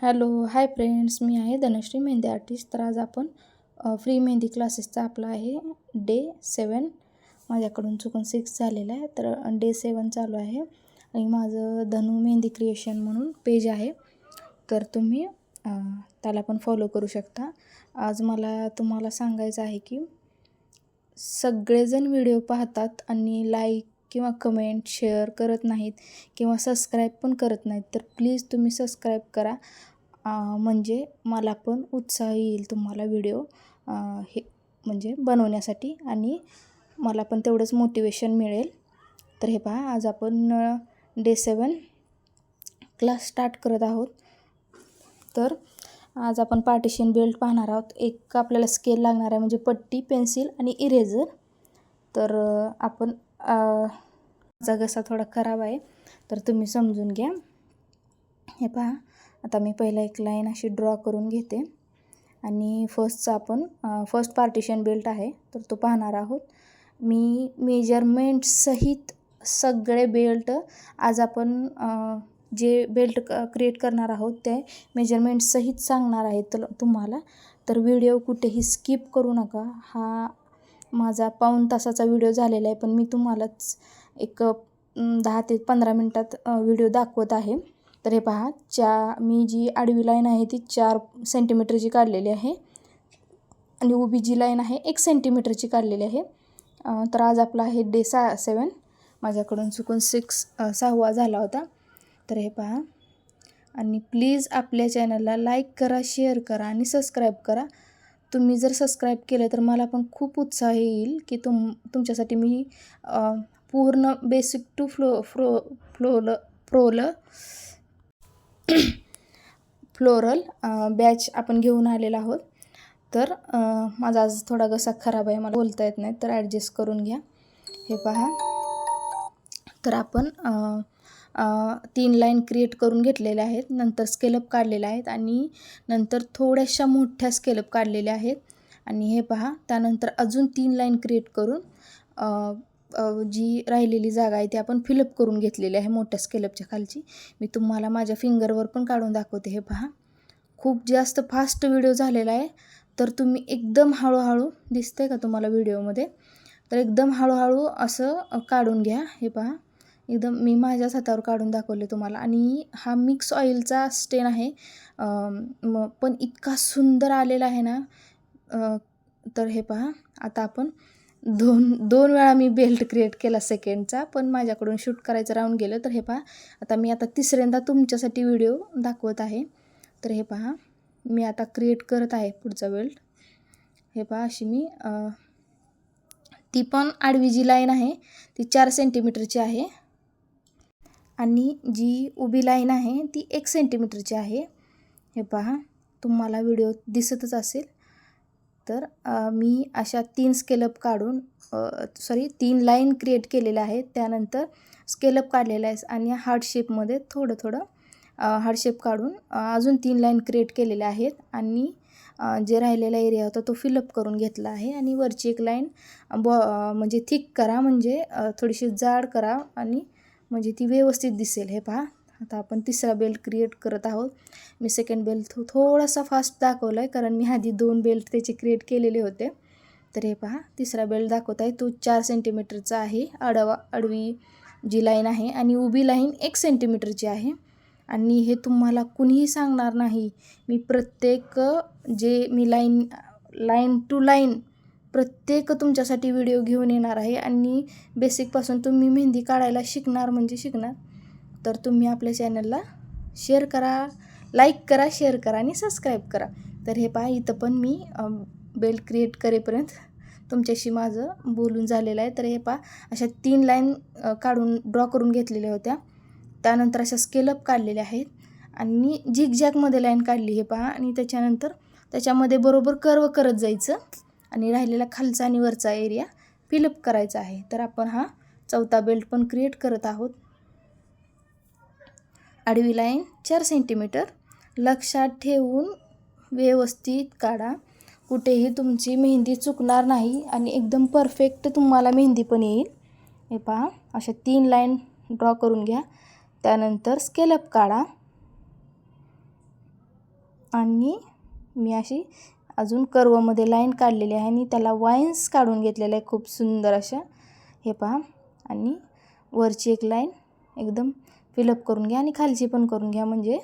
Hello hi friends, मी आहे Dhanashree mehndi artist. तर आज आपण फ्री मेहंदी क्लासेसचा आपला आहे डे 7. माझ्याकडून चुकून 6 झालेला आहे, तर डे 7 चालू आहे. आणि माझं धनू मेहंदी क्रिएशन म्हणून पेज आहे, तर तुम्ही त्याला पण फॉलो करू शकता. आज मला तुम्हाला सांगायचं आहे की सगळेजण व्हिडिओ पाहतात आणि लाईक किंवा कमेंट शेअर करत नाहीत किंवा सबस्क्राईब पण करत नाहीत. तर प्लीज तुम्ही सबस्क्राईब करा, म्हणजे मला पण उत्साह येईल तुम्हाला व्हिडिओ हे म्हणजे बनवण्यासाठी, आणि मला पण तेवढंच मोटिवेशन मिळेल. तर हे पहा, आज आपण डे 7 क्लास स्टार्ट करत आहोत. तर आज आपण पार्टिशन बेल्ट पाहणार आहोत. एक आपल्याला स्केल लागणार आहे, म्हणजे पट्टी, पेन्सिल आणि इरेझर. तर आपण माझा घसा थोडा खराब आहे, तर तुम्ही समजून घ्या. हे पहा, आता मी पहिला एक लाईन अशी ड्रॉ करून घेते आणि फर्स्ट पार्टिशन बेल्ट आहे, तर तो पाहणार आहोत. मी मेजरमेंटसहित सगळे बेल्ट आज आपण जे बेल्ट क्रिएट करणार आहोत ते मेजरमेंटसहित सांगणार आहे तुम्हाला. तर व्हिडिओ कुठेही स्किप करू नका. हा माझा पाऊण तासाचा व्हिडिओ झालेला आहे, पण मी तुम्हालाच एक 10 ते 15 मिनटात व्हिडिओ दाखवत आहे. तर हे पहा, मी जी आडवी लाईन आहे ती 4 सेंटीमीटरची काढलेली आहे आणि उभी जी लाईन आहे 1 सेंटीमीटरची काढलेली आहे. तर आज आपला आहे डे 7. माझ्याकडून चुकून 6वा झाला होता. तर हे पहा, आणि प्लीज आपल्या चॅनलला लाईक करा, शेअर करा आणि सबस्क्राईब करा. तुम्ही जर सबस्क्राईब केलं तर मला पण खूप उत्साह येईल की तुमच्यासाठी मी पूर्ण बेसिक टू फ्लोरल बॅच आपण घेऊन आलेला आहोत. तर माझा आज थोडा घसा खराब आहे, मला बोलता येत नाही, तर ॲडजस्ट करून घ्या. हे पहा, तर आपण 3 लाईन क्रिएट करून घेतलेल्या आहेत, नंतर स्केलअप काढलेल्या आहेत आणि नंतर थोड्याशा मोठ्या स्केलअप काढलेल्या आहेत. आणि हे पहा, त्यानंतर अजून 3 लाईन क्रिएट करून जी राहिलेली जागा आहे ती आपण फिलअप करून घेतलेली आहे मोठ्या स्केलअपच्या खालची. मी तुम्हाला माझ्या फिंगरवर पण काढून दाखवते. हे पहा, खूप जास्त फास्ट व्हिडिओ झालेला आहे, तर तुम्ही एकदम हळूहळू, दिसतंय का तुम्हाला व्हिडिओमध्ये, तर एकदम हळूहळू असं काढून घ्या. हे पहा, एकदम मी माझ्याच हातावर काढून दाखवले तुम्हाला. आणि हा मिक्स ऑइलचा स्टेन आहे, पण इतका सुंदर आलेला आहे ना. तर हे पहा, आता आपण दोन वेळा मी बेल्ट क्रिएट केला सेकंडचा, पण माझ्याकडून शूट करायचं राहून गेलं. तर हे पहा, आता तिसऱ्यांदा तुमच्यासाठी व्हिडिओ दाखवत आहे. तर हे पहा, मी आता क्रिएट करत आहे पुढचा बेल्ट. हे पहा, अशी मी ती पण आडवी जी लाईन आहे ती 4 सेंटीमीटरची आहे आणि जी उभी लाईन आहे ती 1 सेंटीमीटरची आहे. हे पहा, तुम्हाला व्हिडिओ दिसतच असेल. तर मी अशा 3 स्केलअप काढून 3 लाईन क्रिएट केलेल्या आहेत, त्यानंतर स्केलअप काढलेला आहे आणि हार्ट शेपमध्ये थोडं हार्ट शेप काढून अजून 3 लाईन क्रिएट केलेल्या आहेत आणि जे राहिलेला एरिया होता तो फिलअप करून घेतला आहे. आणि वरची एक लाईन म्हणजे थिक करा, म्हणजे थोडीशी जाड करा, आणि म्हणजे ती व्यवस्थित दिसेल. हे पहा, आता आपण तिसरा बेल्ट क्रिएट करत आहोत. मी सेकंड बेल्ट थोडासा फास्ट दाखवला आहे, कारण मी आधी 2 बेल्ट त्याचे क्रिएट केलेले होते. तर हे पहा, तिसरा बेल्ट दाखवत आहे, तो 4 सेंटीमीटरचा आहे. आडवी जी लाईन आहे आणि उभी लाईन 1 सेंटीमीटरची आहे. आणि हे तुम्हाला कुणीही सांगणार नाही. मी प्रत्येक जे मी लाईन टू लाईन प्रत्येक तुमच्यासाठी व्हिडिओ घेऊन येणार आहे. आणि बेसिकपासून तुम्ही मेहंदी काढायला शिकणार म्हणजे शिकणार. तर तुम्ही आपल्या चॅनलला शेअर करा, लाईक करा, शेअर करा आणि सबस्क्राईब करा. तर हे पहा, इथं पण मी बेल्ट क्रिएट करेपर्यंत तुमच्याशी माझं बोलून झालेलं आहे. तर हे पहा, अशा 3 लाईन ड्रॉ करून घेतलेल्या होत्या, त्यानंतर अशा स्केलअप काढलेल्या आहेत आणि झिगझॅगमध्ये लाईन काढली. हे पहा, आणि त्याच्यानंतर त्याच्यामध्ये बरोबर कर्व करत जायचं आणि राहिलेला खालचा आणि वरचा एरिया फिलअप करायचा आहे. तर आपण हा 4था बेल्ट पण क्रिएट करत आहोत. आडवी लाईन 4 सेंटीमीटर लक्षात ठेवून व्यवस्थित काढा, कुठेही तुमची मेहंदी चुकणार नाही आणि एकदम परफेक्ट तुम्हाला मेहंदी पण येईल. हे पहा, अशा 3 लाईन ड्रॉ करून घ्या, त्यानंतर स्केलअप काढा. आणि मी अशी अजून कर्वमध्ये लाईन काढलेली आहे आणि त्याला वाईन्स काढून घेतलेल्या आहे खूप सुंदर अशा. हे पहा. आणि वरची एक लाईन एकदम फिलअप करून घ्या आणि खालची पण करून घ्या, म्हणजे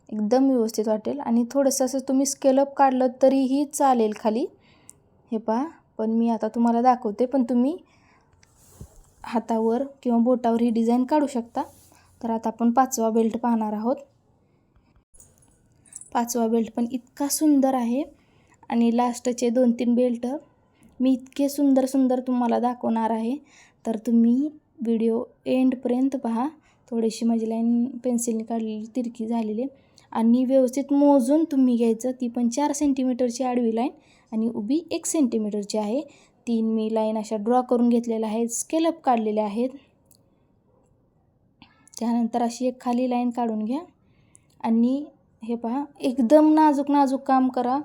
एकदम व्यवस्थित वाटेल. आणि थोडंसं असं तुम्ही स्केलअप काढलं तरीही चालेल खाली. हे पहा. पण मी आता तुम्हाला दाखवते, पण तुम्ही हातावर किंवा बोटावर ही डिझाईन काढू शकता. तर आता आपण 5वा बेल्ट पाहणार आहोत. 5वा बेल्ट पण इतका सुंदर आहे आणि लास्टचे 2-3 बेल्ट मी इतके सुंदर सुंदर तुम्हाला दाखवणार आहे. तर तुम्ही व्हिडिओ एंडपर्यंत पहा. थोडीशी माझी लाईन पेन्सिलने काढलेली तिरकी झालेली आणि व्यवस्थित मोजून तुम्ही घ्यायचं. ती पण 4 सेंटीमीटरची आडवी लाईन आणि उभी 1 सेंटीमीटरची आहे. 3 मी लाईन अशा ड्रॉ करून घेतलेल्या आहेत, स्केलअप काढलेल्या आहेत. त्यानंतर अशी एक खाली लाईन काढून घ्या आणि हे पहा, एकदम नाजूक नाजूक काम करा.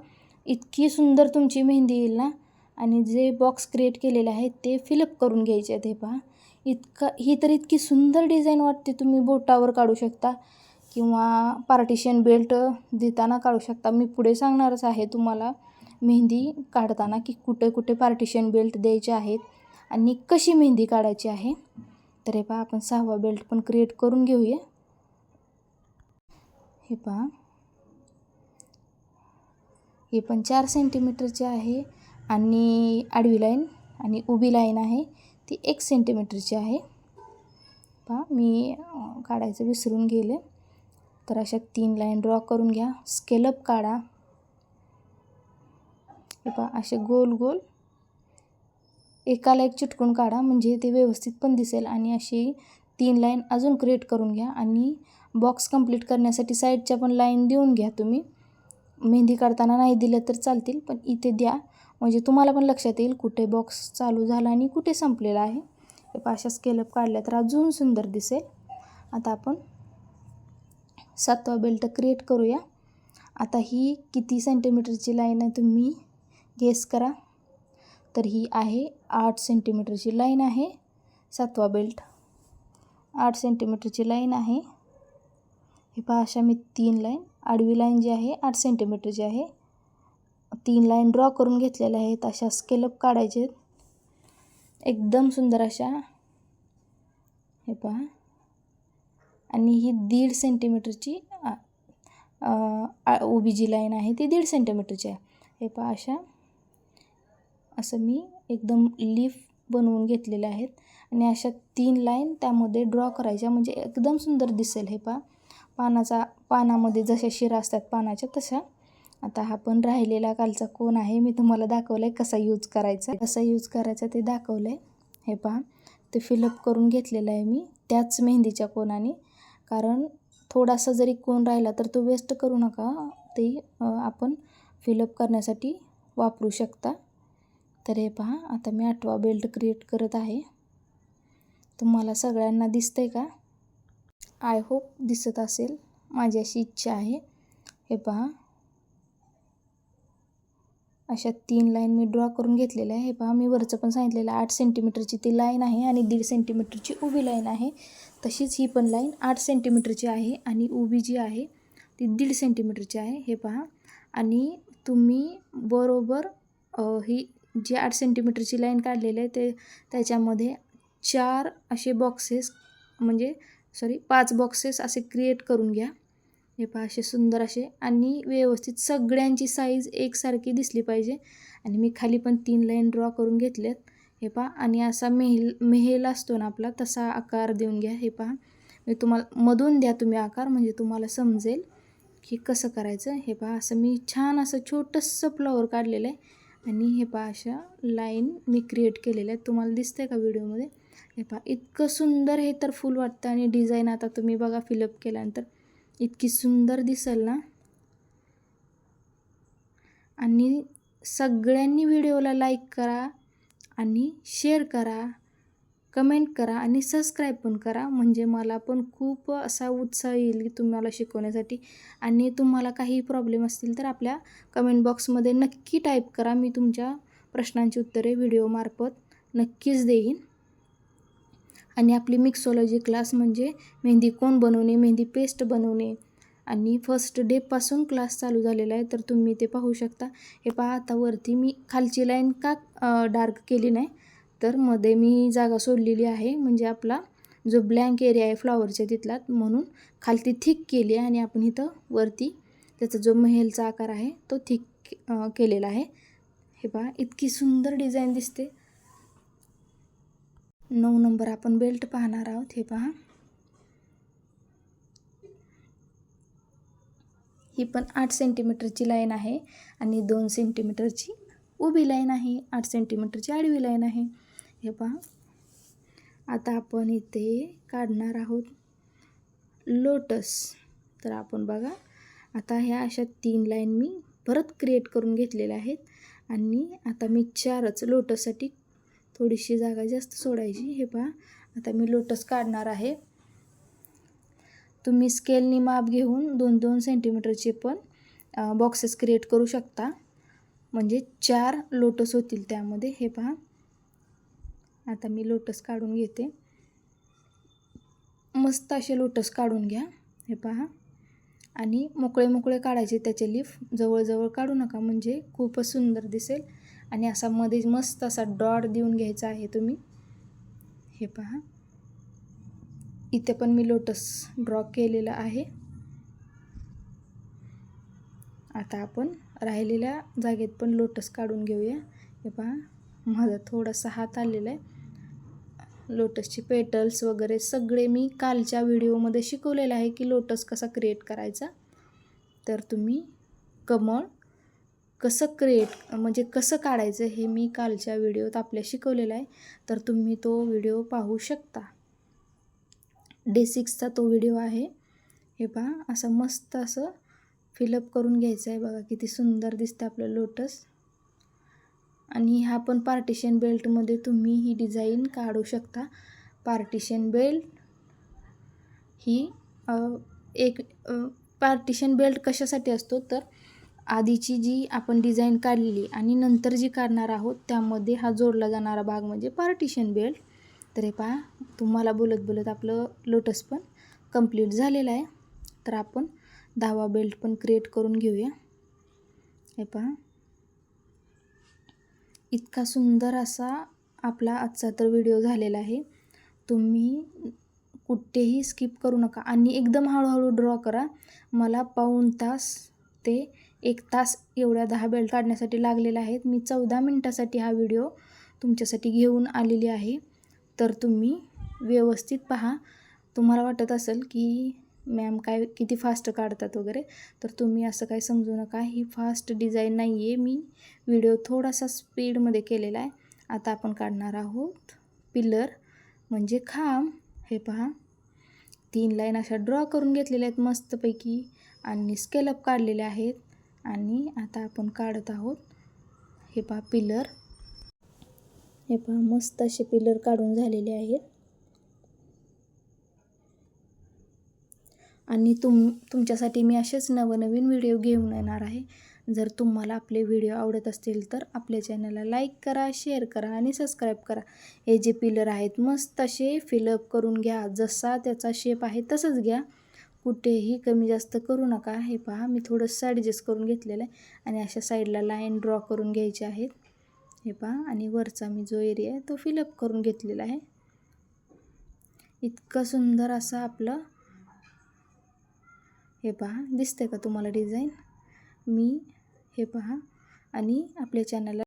इतकी सुंदर तुमची मेहंदी येईल ना. आणि जे बॉक्स क्रिएट केलेले आहेत ते फिलअप करून घ्यायचे आहेत. हे पहा, ही तर इतकी सुंदर डिझाईन वाटते. तुम्ही बोटावर काढू शकता किंवा पार्टिशन बेल्ट देताना काढू शकता. मी पुढे सांगणारच आहे तुम्हाला मेहंदी काढताना की कुठे कुठे पार्टिशन बेल्ट द्यायचे आहेत आणि कशी मेहंदी काढायची आहे. तर हे पहा, आपण 6वा बेल्ट पण क्रिएट करून घेऊया. हे पहा, हे पण 4 सेंटीमीटरचे आहे आणि आडवी लाईन आणि उभी लाईन आहे ती 1 सेंटीमीटरची आहे. पहा, मी काढायचं विसरून गेले. तर अशा 3 लाईन ड्रॉ करून घ्या, स्केलअप काढा. हे पहा, असे गोल गोल एकाला एक चिटकून काढा, म्हणजे ते व्यवस्थित पण दिसेल. आणि अशी 3 लाईन अजून क्रिएट करून घ्या आणि बॉक्स कंप्लीट करण्यासाठी साईडच्या पण लाईन देऊन घ्या. तुम्ही मेहंदी काढताना नाही दिलं तर चालतील, पण इथे द्या, म्हणजे तुम्हाला पण लक्षात येईल कुठे बॉक्स चालू झाला आणि कुठे संपलेला आहे. हे पहा, अशा स्केलअप काढल्या तर अजून सुंदर दिसेल. आता आपण 7वा बेल्ट क्रिएट करूया. आता ही किती सेंटीमीटरची लाईन आहे तुम्ही गेस करा. तर ही आहे 8 सेंटीमीटरची लाईन आहे. 7वा बेल्ट 8 सेंटीमीटरची लाईन आहे. हे पहा, अशा मी 3 लाईन, आडवी लाईन जी आहे 8 सेंटीमीटरची आहे, 3 लाईन ड्रॉ करून घेतलेल्या आहेत. अशा स्केलअप काढायचे एकदम सुंदर अशा. हे पहा, आणि ही 1.5 सेंटीमीटरची उभी जी लाईन आहे ती 1.5 सेंटीमीटरची आहे. हे पहा, अशा असं मी एकदम लीफ बनवून घेतलेले आहेत आणि अशा 3 लाईन त्यामध्ये ड्रॉ करायच्या, म्हणजे एकदम सुंदर दिसेल. हे पहा, पानामध्ये जशा शिरा असतात पानाच्या तशा. आता हा पण राहिलेला कालचा कोन आहे, मी तुम्हाला दाखवलं आहे कसा यूज करायचा ते दाखवलं आहे. हे पहा, ते फिलअप करून घेतलेलं आहे मी त्याच मेहंदीच्या कोनाने. कारण थोडासा जरी कोन राहिला तर तो वेस्ट करू नका, ते आपण फिलअप करण्यासाठी वापरू शकता. तर हे पहा, आता मी 8वा बेल्ट क्रिएट करत आहे. तुम्हाला सगळ्यांना दिसतंय का? आय होप दिसत असेल, माझी अशी इच्छा आहे. हे पहा, अशा 3 लाईन मी ड्रॉ करून घेतलेल्या आहे. हे पहा, मी वरचं पण सांगितलेलं 8 सेंटीमीटरची ती लाईन आहे आणि 1.5 सेंटीमीटरची उभी लाईन आहे. तशीच ही पण लाईन 8 सेंटीमीटरची आहे आणि उभी जी आहे ती 1.5 सेंटीमीटरची आहे. हे पहा, आणि तुम्ही बरोबर ही जी 8 सेंटीमीटरची लाईन काढलेली आहे ते त्याच्यामध्ये 4 असे बॉक्सेस, म्हणजे 5 बॉक्सेस असे क्रिएट करून घ्या. हे पहा, असे सुंदर असे, आणि व्यवस्थित सगळ्यांची साईज एकसारखी दिसली पाहिजे. आणि मी खाली पण 3 लाईन ड्रॉ करून घेतल्यात. हे पहा, आणि असा मेहेल असतो ना आपला तसा आकार देऊन घ्या. हे पहा, मी तुम्हाला मधून द्या तुम्ही आकार, म्हणजे तुम्हाला समजेल की कसं करायचं. हे पहा, असं मी छान असं छोटंसं फ्लॉवर काढलेलं आहे आणि हे पहा, अशा लाईन मी क्रिएट केलेल्या आहेत. तुम्हाला दिसतंय का व्हिडिओमध्ये? हे पहा, इतकं सुंदर हे तर फुल वाटतं. आणि डिझाईन आता तुम्ही बघा फिलअप केल्यानंतर इतकी सुंदर दिसेल ना. आणि सगळ्यांनी व्हिडिओला लाईक करा आणि शेअर करा, कमेंट करा आणि सबस्क्राईब पण करा, म्हणजे मला पण खूप असा उत्साह येईल की तुम्हाला शिकवण्यासाठी. आणि तुम्हाला काही प्रॉब्लेम असतील तर आपल्या कमेंट बॉक्समध्ये नक्की टाईप करा. मी तुमच्या प्रश्नांची उत्तरे व्हिडिओमार्फत नक्कीच देईन. आणि आपली मिक्सोलॉजी क्लास म्हणजे मेहंदी कोन बनवणे, मेहंदी पेस्ट बनवणे, आणि फर्स्ट डेपासून क्लास चालू झालेला आहे, तर तुम्ही ते पाहू शकता. हे पहा, आता वरती मी खालची लाईन का डार्क केली नाही, तर मध्ये मी जागा सोडलेली आहे, म्हणजे आपला जो ब्लँक एरिया आहे फ्लॉवरच्या तिथला, म्हणून खालती थिक केली आहे. आणि आपण इथं वरती त्याचा जो मेहेलचा आकार आहे तो थिक केलेला आहे. हे पहा, इतकी सुंदर डिझाईन दिसते. 9 नंबर आपण बेल्ट पाहणार आहोत. हे पहा, ही पण 8 सेंटीमीटरची लाईन आहे आणि 2 सेंटीमीटरची उभी लाईन आहे, 8 सेंटीमीटरची आडवी लाईन आहे. हे पहा, आता आपण इथे काढणार आहोत लोटस. तर आपण बघा, आता ह्या अशा 3 लाईन मी परत क्रिएट करून घेतलेल्या आहेत आणि आता मी 4च लोटससाठी थोडीशी जागा जास्त सोडायची. हे पहा, आता मी लोटस काढणार आहे. तुम्ही स्केलनी माप घेऊन 2-2 सेंटीमीटरचे पण बॉक्सेस क्रिएट करू शकता, म्हणजे 4 लोटस होतील त्यामध्ये. हे पहा, आता मी लोटस काढून घेते. मस्त असे लोटस काढून घ्या. हे पहा, आणि मोकळे मोकळे काढायचे, त्याचे लीफ जवळजवळ काढू नका, म्हणजे खूपच सुंदर दिसेल. आणि असा मध्ये मस्त असा डॉट देऊन घ्यायचा आहे तुम्ही. हे पहा, इथे पण मी लोटस ड्रॉ केलेला आहे. आता आपण राहिलेल्या जागेत पण लोटस काढून घेऊया. हे पहा, माझा थोडासा हात आलेला आहे. लोटसचे पेटल्स वगैरे सगळे मी कालच्या व्हिडिओमध्ये शिकवलेलं आहे की लोटस कसा क्रिएट करायचा. तर तुम्ही कमळ कसं म्हणजे कसं काढायचं हे मी कालच्या व्हिडिओत आपल्या शिकवलेलं आहे, तर तुम्ही तो व्हिडिओ पाहू शकता. डे 6चा तो व्हिडिओ आहे. हे पहा, असं मस्त असं फिलअप करून घ्यायचं आहे. बघा किती सुंदर दिसतं आपलं लोटस. आणि ह्या पण पार्टिशन बेल्टमध्ये तुम्ही ही डिझाईन काढू शकता. पार्टिशन बेल्ट ही पार्टिशन बेल्ट कशासाठी असतो, तर आधीची जी आपण डिझाईन काढलेली आणि नंतर जी काढणार आहोत त्यामध्ये हा जोडला जाणारा भाग म्हणजे पार्टिशन बेल्ट. तर हे पहा, तुम्हाला बोलत बोलत आपलं लोटस पण कंप्लीट झालेलं आहे. तर आपण 10वा बेल्ट पण क्रिएट करून घेऊया. हे पहा, इतका सुंदर असा आपला आजचा तर व्हिडिओ झालेला आहे. तुम्ही कुठेही स्किप करू नका आणि एकदम हळूहळू ड्रॉ करा. मला पाऊण तास ते 1 तास एवढ्या 10 बेल्ट काढण्यासाठी लागलेला आहेत. मी 14 मिनटासाठी हा व्हिडिओ तुमच्यासाठी घेऊन आलेली आहे. तर तुम्ही व्यवस्थित पहा. तुम्हाला वाटत असेल की मॅम काय किती फास्ट काढतात वगैरे, तर तुम्ही असं काही समजू नका. ही फास्ट डिझाईन नाही आहे, मी व्हिडिओ थोडासा स्पीडमध्ये केलेला आहे. आता आपण काढणार आहोत पिलर म्हणजे खांब. हे पहा, 3 लाईन अशा ड्रॉ करून घेतलेल्या आहेत मस्तपैकी आणि स्केलअप काढलेले आहेत. आणि आता आपण काढत आहोत हे पहा पिलर. हे पहा, मस्त असे पिलर काढून झालेले आहेत. आणि तुमच्यासाठी मी असेच नवनवीन व्हिडिओ घेऊन येणार आहे. जर तुम्हाला आपले व्हिडिओ आवडत असतील तर आपल्या चॅनलला लाईक करा, शेअर करा आणि सबस्क्राईब करा. हे जे पिलर आहेत मस्त असे फिलअप करून घ्या. जसा त्याचा शेप आहे तसंच घ्या, कुठेही कमी जास्त करू नका. हे पहा, मी थोडंसं ॲडजस्ट करून घेतलेलं आहे आणि अशा साईडला लाईन ड्रॉ करून घ्यायची आहेत. हे पहा, आणि वरचा मी जो एरिया आहे तो फिलअप करून घेतलेला आहे. इतकं सुंदर असं आपलं हे पहा दिसते का तुम्हाला डिझाईन. मी हे पहा, आणि आपल्या चॅनलला